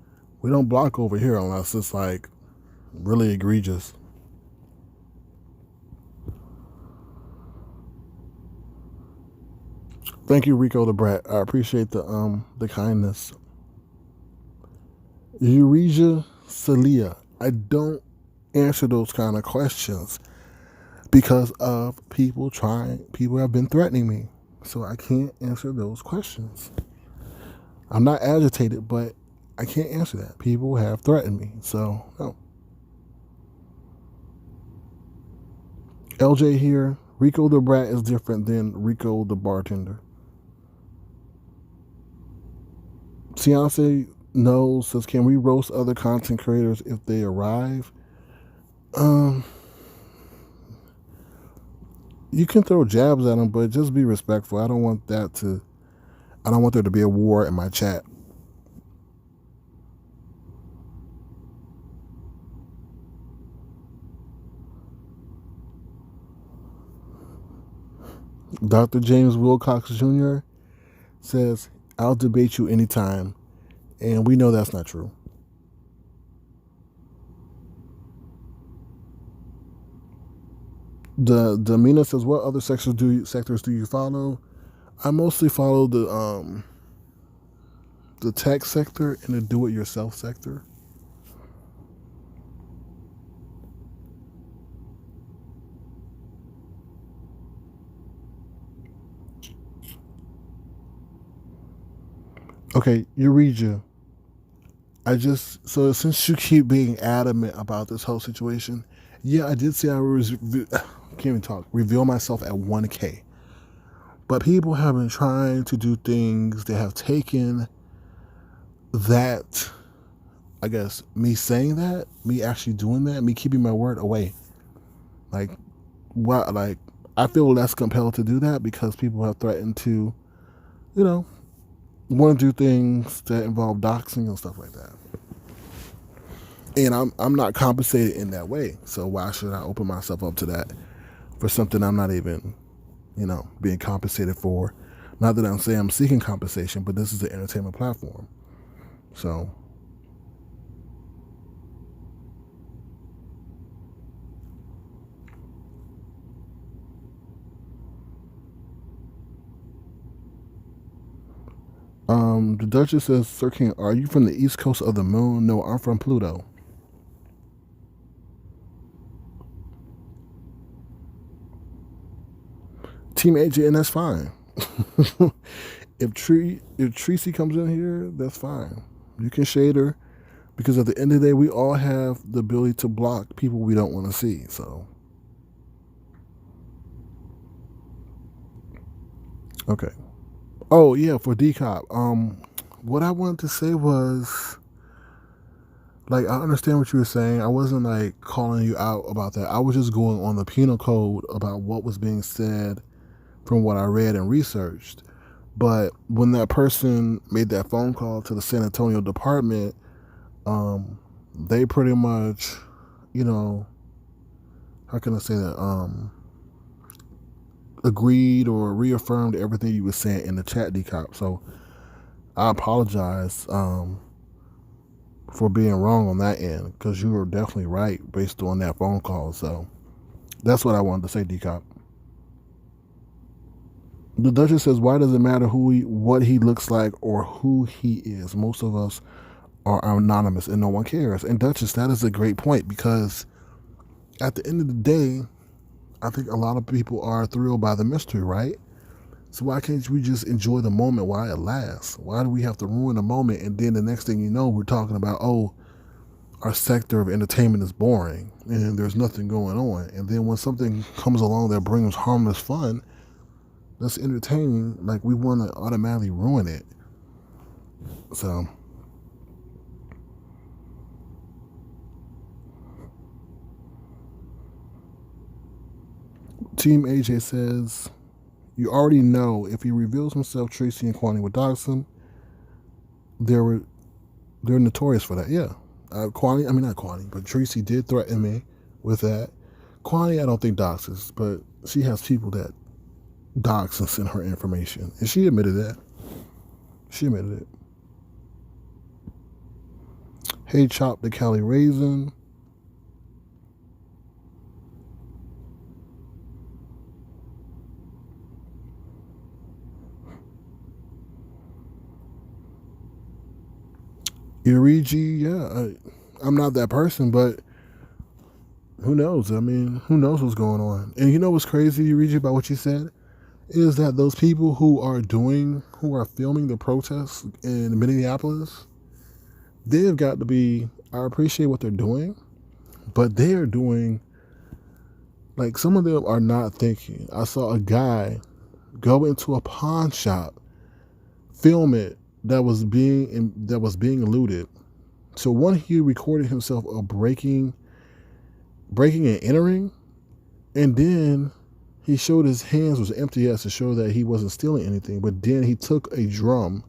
block over here unless it's like really egregious. Thank you, Rico the Brat. I appreciate the kindness. Euresia Celia. I don't answer those kind of questions because of people have been threatening me. So I can't answer those questions. I'm not agitated, but I can't answer that. People have threatened me. So, no. LJ here. Rico the Brat is different than Rico the bartender. Fiance knows says, can we roast other content creators if they arrive? You can throw jabs at them, but just be respectful. I don't want there to be a war in my chat. Dr. James Wilcox Jr. says, I'll debate you anytime. And we know that's not true. The Mina says, what other sectors do you follow? I mostly follow the tech sector and the do-it-yourself sector. Okay, Euregia. so since you keep being adamant about this whole situation, yeah, I did say I was can't even talk. Reveal myself at 1K, but people have been trying to do things that have taken that. I guess me saying that, me actually doing that, me keeping my word away. Like what? Like I feel less compelled to do that because people have threatened to, you know, want to do things that involve doxing and stuff like that. And I'm not compensated in that way. So why should I open myself up to that for something I'm not even, being compensated for? Not that I'm saying I'm seeking compensation, but this is the entertainment platform. So the Duchess says, Sir King, are you from the east coast of the moon? No, I'm from Pluto. Team AJ, and that's fine. if Treecey comes in here, that's fine. You can shade her because at the end of the day, we all have the ability to block people we don't want to see. So, okay. Oh yeah, for decop. What I wanted to say was, like, I understand what you were saying. I wasn't like calling you out about that. I was just going on the penal code about what was being said from what I read and researched. But when that person made that phone call to the San Antonio department, they pretty much, how can I say that? Agreed or reaffirmed everything you were saying in the chat, decop. So I apologize for being wrong on that end because you were definitely right based on that phone call. So that's what I wanted to say, decop. The Duchess says, "Why does it matter what he looks like, or who he is? Most of us are anonymous, and no one cares." And Duchess, that is a great point because at the end of the day, I think a lot of people are thrilled by the mystery, right? So why can't we just enjoy the moment while it lasts? Why do we have to ruin the moment and then the next thing you know, we're talking about, oh, our sector of entertainment is boring and there's nothing going on. And then when something comes along that brings harmless fun, that's entertaining, like we want to automatically ruin it. So Team AJ says, you already know if he reveals himself, Treecey and Kwani would dox him. They're notorious for that. Yeah. Not Kwani, but Treecey did threaten me with that. Kwani, I don't think doxes, but she has people that dox and send her information. And she admitted that. She admitted it. Hey, Chop the Cali Raisin. Irigi, yeah, I'm not that person, but who knows? I mean, who knows what's going on? And you know what's crazy, Irigi, about what you said? Is that those people who are filming the protests in Minneapolis, they've got to be, I appreciate what they're doing, but they are doing, like, some of them are not thinking. I saw a guy go into a pawn shop, film it, that was being looted. So one, he recorded himself breaking and entering, and then he showed his hands was empty as to show that he wasn't stealing anything. But then he took a drum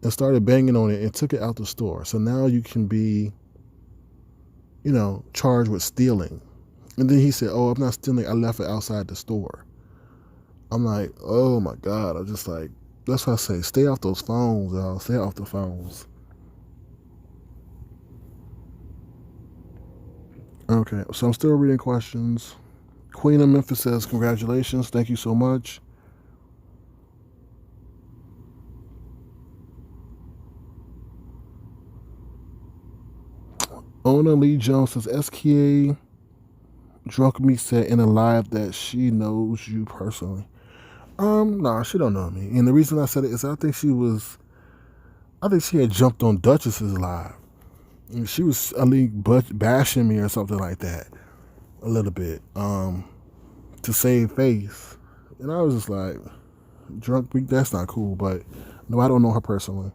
and started banging on it and took it out the store. So now you can be, charged with stealing. And then he said, "Oh, I'm not stealing. I left it outside the store." I'm like, oh my God. I just like, that's why I say, stay off those phones, y'all. Stay off the phones. Okay, so I'm still reading questions. Queen of Memphis says, congratulations. Thank you so much. Ona Lee Jones says, SKA Drunk Me said in a live that she knows you personally. Nah, she don't know me. And the reason I said it is I think she was I think she had jumped on Duchess's live. And she was, I think, bashing me or something like that a little bit to save face. And I was just like, drunk week, that's not cool. But no, I don't know her personally.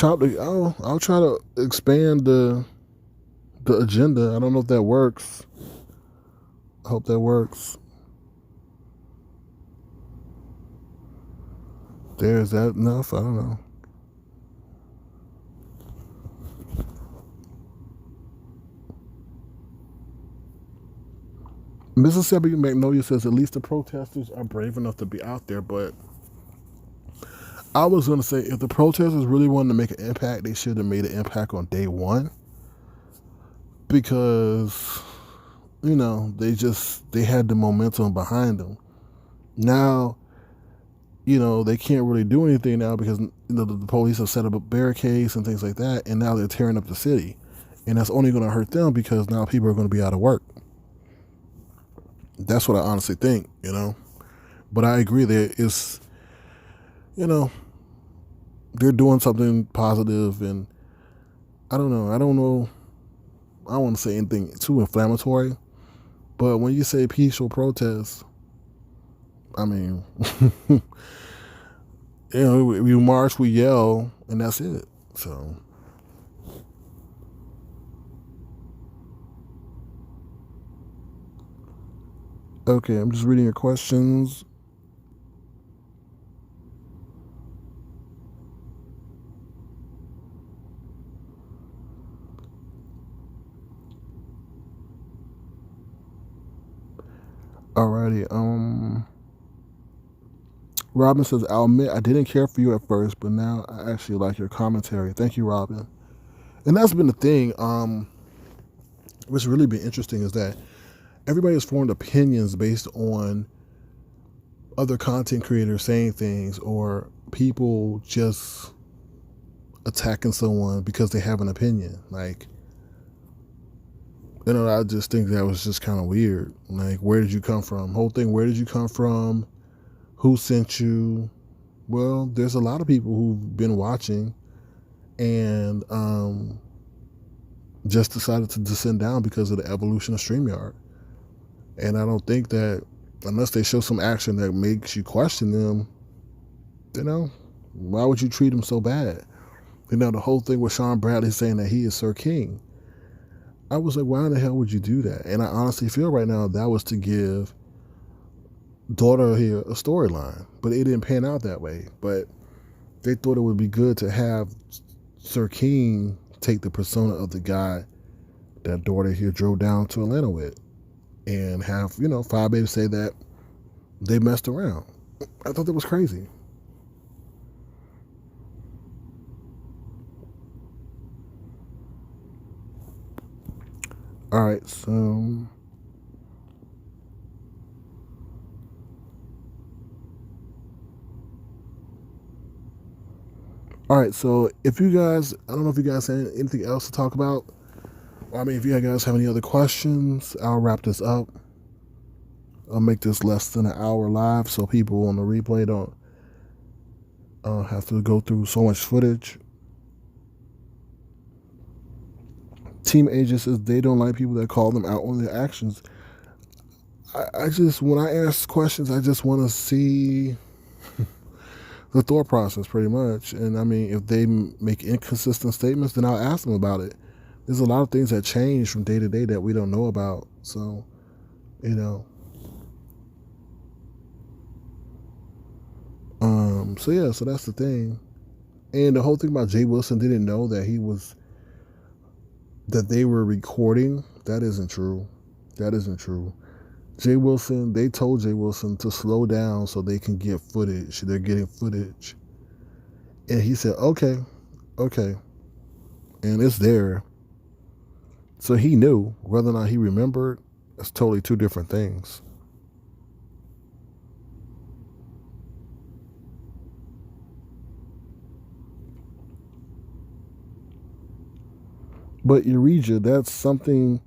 I'll try to expand the agenda. I don't know if that works. I hope that works. There's that enough? I don't know. Mississippi Magnolia says at least the protesters are brave enough to be out there, but I was going to say if the protesters really wanted to make an impact, they should have made an impact on day one because, they had the momentum behind them. Now, they can't really do anything now because the police have set up barricades and things like that, and now they're tearing up the city. And that's only going to hurt them because now people are going to be out of work. That's what I honestly think, But I agree that it's, they're doing something positive, and I don't know. I don't want to say anything too inflammatory, but when you say peaceful protest, I mean, we march, we yell, and that's it. So, okay, I'm just reading your questions. Alrighty. Robin says, I'll admit I didn't care for you at first, but now I actually like your commentary. Thank you, Robin. And that's been the thing. What's really been interesting is that everybody has formed opinions based on other content creators saying things or people just attacking someone because they have an opinion. Like, I just think that was just kind of weird. Like, where did you come from? Whole thing, where did you come from? Who sent you? Well, there's a lot of people who've been watching and just decided to descend down because of the evolution of StreamYard. And I don't think that unless they show some action that makes you question them, why would you treat them so bad? The whole thing with Sean Bradley saying that he is Sir King. I was like, why in the hell would you do that? And I honestly feel right now that was to give daughter here a storyline, but it didn't pan out that way. But they thought it would be good to have Sir King take the persona of the guy that daughter here drove down to Atlanta with, and have Fyebabe say that they messed around. I thought that was crazy. All right, so if you guys, I don't know if you guys have anything else to talk about. I mean, if you guys have any other questions, I'll wrap this up. I'll make this less than an hour live so people on the replay don't have to go through so much footage. Team Agent says they don't like people that call them out on their actions. I just, when I ask questions, I just want to see the thought process pretty much. And I mean, if they make inconsistent statements, then I'll ask them about it. There's a lot of things that change from day to day that we don't know about. So, so that's the thing. And the whole thing about Jay Wilson didn't know that they were recording. That isn't true. Jay Wilson, they told Jay Wilson to slow down so they can get footage. They're getting footage. And he said, okay. And it's there. So he knew. Whether or not he remembered, it's totally two different things. But Eureka, that's something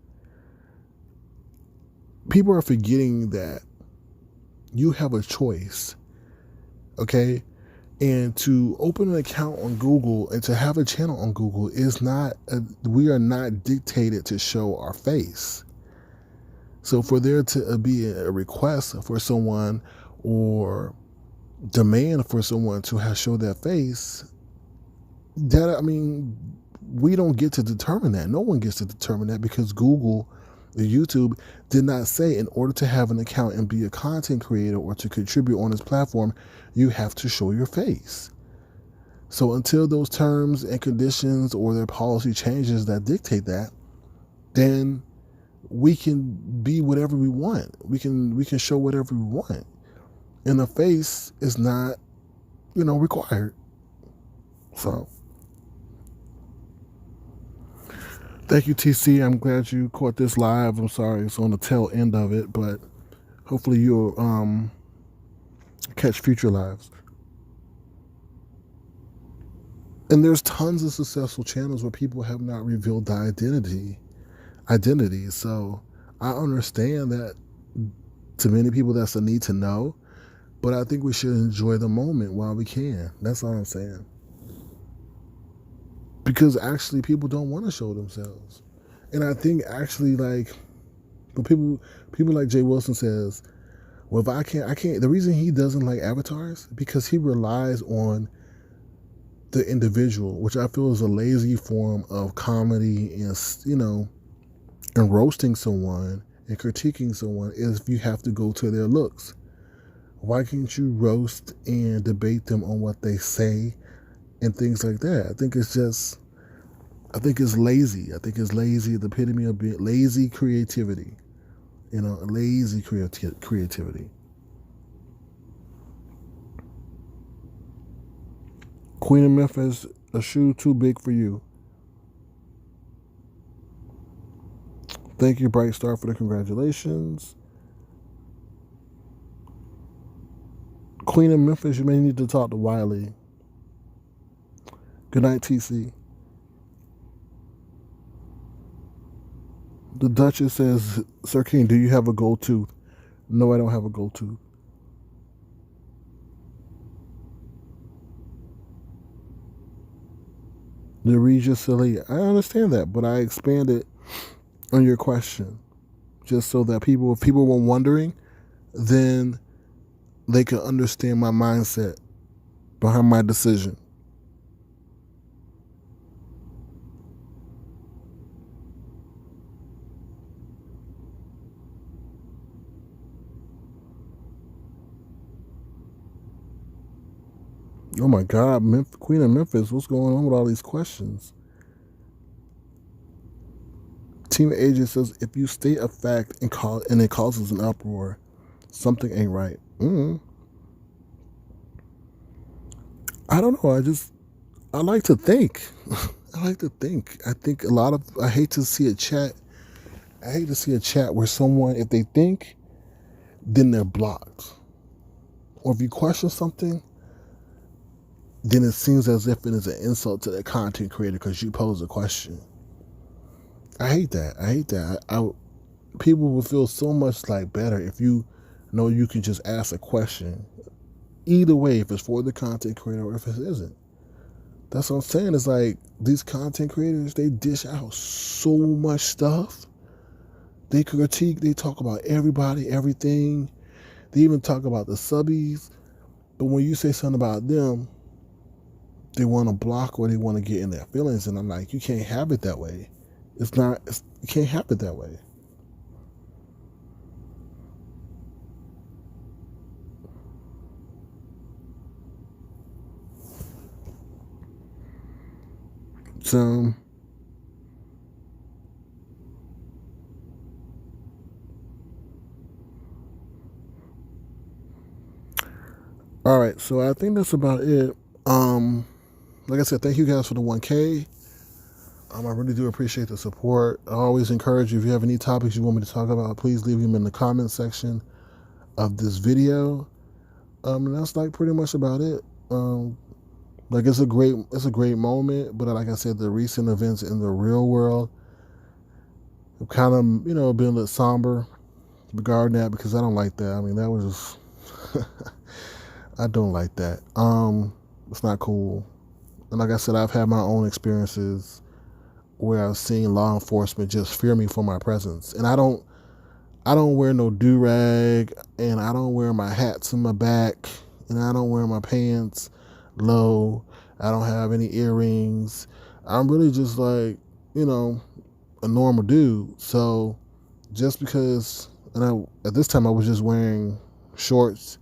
people are forgetting, that you have a choice, okay? And to open an account on Google and to have a channel on Google is not, we are not dictated to show our face. So for there to be a request for someone or demand for someone to have show their face, that, I mean, we don't get to determine that. No one gets to determine that, because Google, YouTube, did not say in order to have an account and be a content creator or to contribute on this platform, you have to show your face. So until those terms and conditions or their policy changes that dictate that, then we can be whatever we want. We can show whatever we want. And the face is not, required. So thank you, TC. I'm glad you caught this live. I'm sorry it's on the tail end of it, but hopefully you'll catch future lives. And there's tons of successful channels where people have not revealed the identity. So I understand that to many people that's a need to know, but I think we should enjoy the moment while we can. That's all I'm saying. Because actually people don't want to show themselves. And I think actually, like, but people like Jay Wilson says, well, if I can't, the reason he doesn't like avatars, because he relies on the individual, which I feel is a lazy form of comedy, and, and roasting someone and critiquing someone is if you have to go to their looks. Why can't you roast and debate them on what they say and things like that? I think it's lazy. I think it's lazy, the epitome of being lazy creativity. Lazy creativity. Queen of Memphis, a shoe too big for you. Thank you, Bright Star, for the congratulations. Queen of Memphis, you may need to talk to Wiley. Good night, TC. The Duchess says, Sir King, do you have a gold tooth? No, I don't have a gold tooth. The Regis Silly, I understand that, but I expanded on your question just so that if people were wondering, then they could understand my mindset behind my decision. Oh my God, Queen of Memphis, what's going on with all these questions? Team Agent says, if you state a fact and it causes an uproar, something ain't right. I don't know. I like to think. I think I hate to see a chat. I hate to see a chat where someone, if they think, then they're blocked. Or if you question something, then it seems as if it is an insult to the content creator because you pose a question. I hate that. People would feel so much like better if you know you can just ask a question. Either way, if it's for the content creator or if it isn't. That's what I'm saying. It's like these content creators, they dish out so much stuff. They critique, they talk about everybody, everything. They even talk about the subbies. But when you say something about them, they want to block or they want to get in their feelings. And I'm like, you can't have it that way. You can't have it that way. So, all right. So I think that's about it. Like I said, thank you guys for the 1K. I really do appreciate the support. I always encourage you, if you have any topics you want me to talk about, please leave them in the comment section of this video. And that's like pretty much about it. Like it's a great moment, but like I said, the recent events in the real world have kind of been a little somber regarding that because I don't like that. I mean, that was just I don't like that. It's not cool. And like I said, I've had my own experiences where I've seen law enforcement just fear me for my presence, and I don't wear no do rag, and I don't wear my hats in my back, and I don't wear my pants low. I don't have any earrings. I'm really just like a normal dude. So just because, and at this time I was just wearing shorts,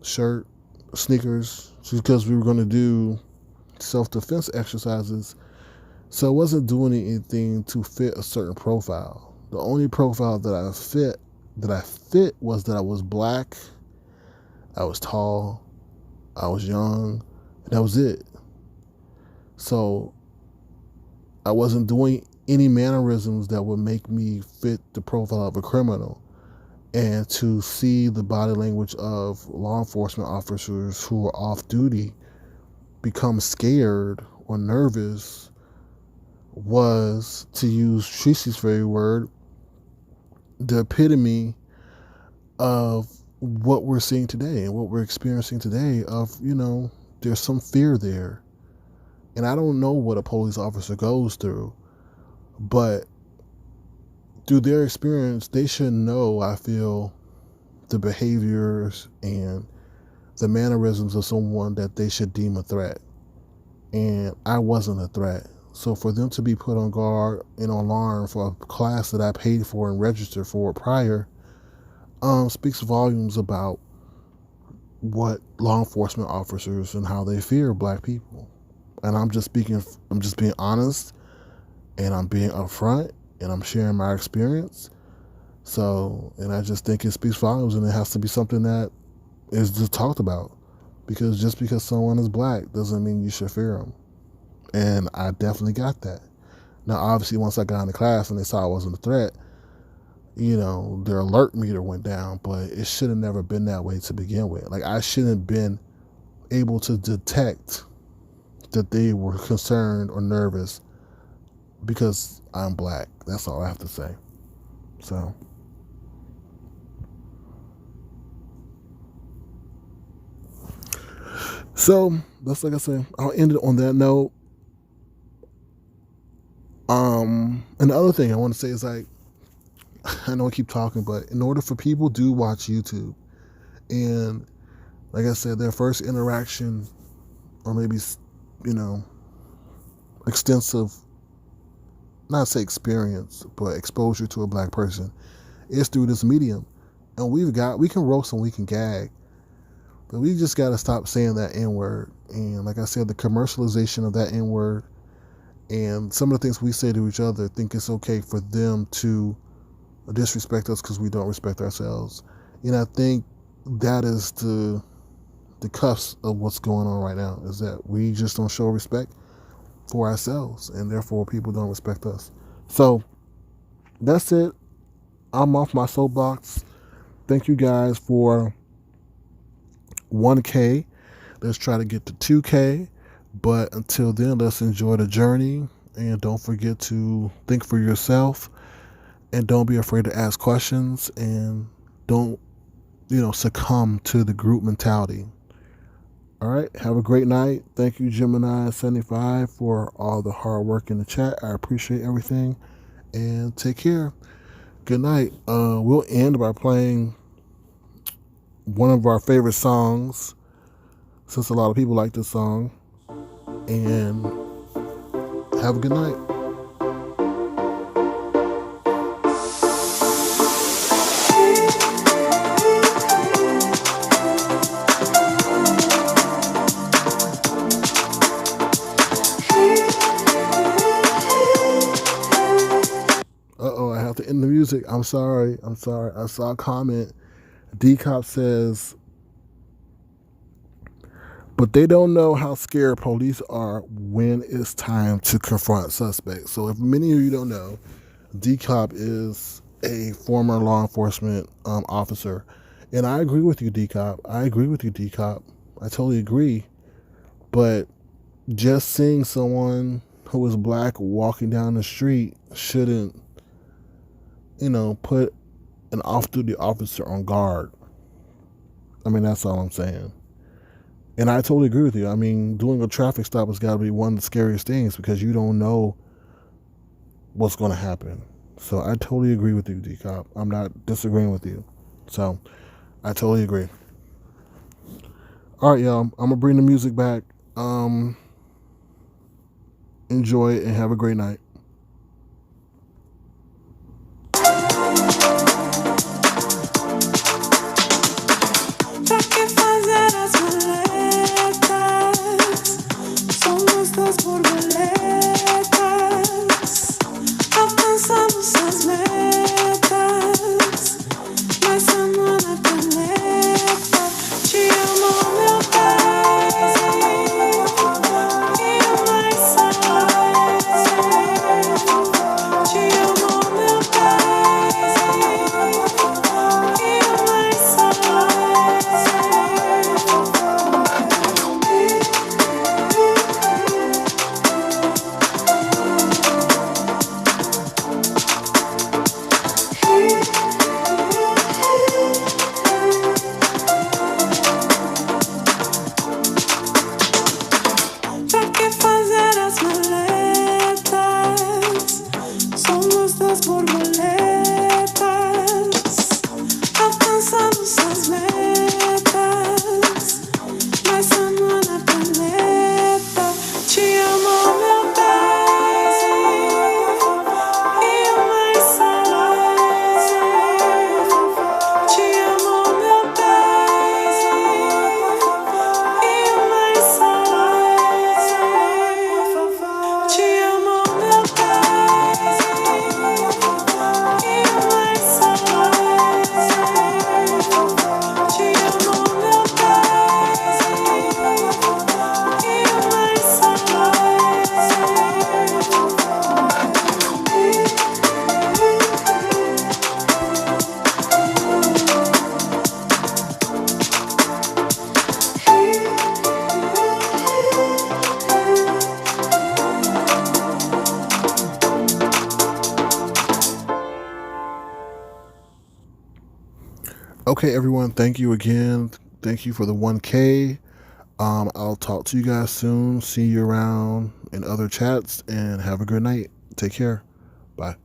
shirt, sneakers, just because we were going to do self-defense exercises. So I wasn't doing anything to fit a certain profile. The only profile that I fit was that I was black, I was tall, I was young, and that was it. So I wasn't doing any mannerisms that would make me fit the profile of a criminal. And to see the body language of law enforcement officers who are off duty become scared or nervous was, to use Treecey's very word, the epitome of what we're seeing today and what we're experiencing today of, there's some fear there. And I don't know what a police officer goes through, but through their experience, they should know, I feel, the behaviors and the mannerisms of someone that they should deem a threat. And I wasn't a threat. So for them to be put on guard and on alarm for a class that I paid for and registered for prior speaks volumes about what law enforcement officers and how they fear black people. And I'm just being honest, and I'm being upfront, and I'm sharing my experience. So, and I just think it speaks volumes, and it has to be something that is just talked about. Because just because someone is black doesn't mean you should fear them. And I definitely got that. Now, obviously, once I got into class and they saw I wasn't a threat, their alert meter went down, but it should have never been that way to begin with. Like, I shouldn't have been able to detect that they were concerned or nervous because I'm black. That's all I have to say. So that's, like I said, I'll end it on that note. And the other thing I want to say is, like, I know I keep talking, but in order for people to watch YouTube, and like I said, their first interaction, or maybe, extensive, not say experience, but exposure to a black person is through this medium. And we can roast and we can gag, but we just got to stop saying that N-word. And like I said, the commercialization of that N-word and some of the things we say to each other, think it's okay for them to disrespect us because we don't respect ourselves. And I think that is the cusp of what's going on right now, is that we just don't show respect for ourselves, and therefore people don't respect us. So that's it. I'm off my soapbox. Thank you guys for 1K. Let's try to get to 2K. But until then, let's enjoy the journey. And don't forget to think for yourself. And don't be afraid to ask questions. And don't, succumb to the group mentality. All right. Have a great night. Thank you, Gemini75, for all the hard work in the chat. I appreciate everything. And take care. Good night. We'll end by playing one of our favorite songs, since a lot of people like this song. And have a good night. Uh-oh, I have to end the music. I'm sorry. I saw a comment. D-Cop says, but they don't know how scared police are when it's time to confront suspects. So if many of you don't know, D-Cop is a former law enforcement officer. And I agree with you, D-Cop. I totally agree. But just seeing someone who is black walking down the street shouldn't, put an off-duty officer on guard. I mean, that's all I'm saying. And I totally agree with you. I mean, doing a traffic stop has got to be one of the scariest things because you don't know what's going to happen. So I totally agree with you, D-Cop. I'm not disagreeing with you. So I totally agree. All right, y'all. I'm going to bring the music back. Enjoy it and have a great night. Okay, everyone, thank you again. Thank you for the 1K. I'll talk to you guys soon. See you around in other chats and have a good night. Take care. Bye.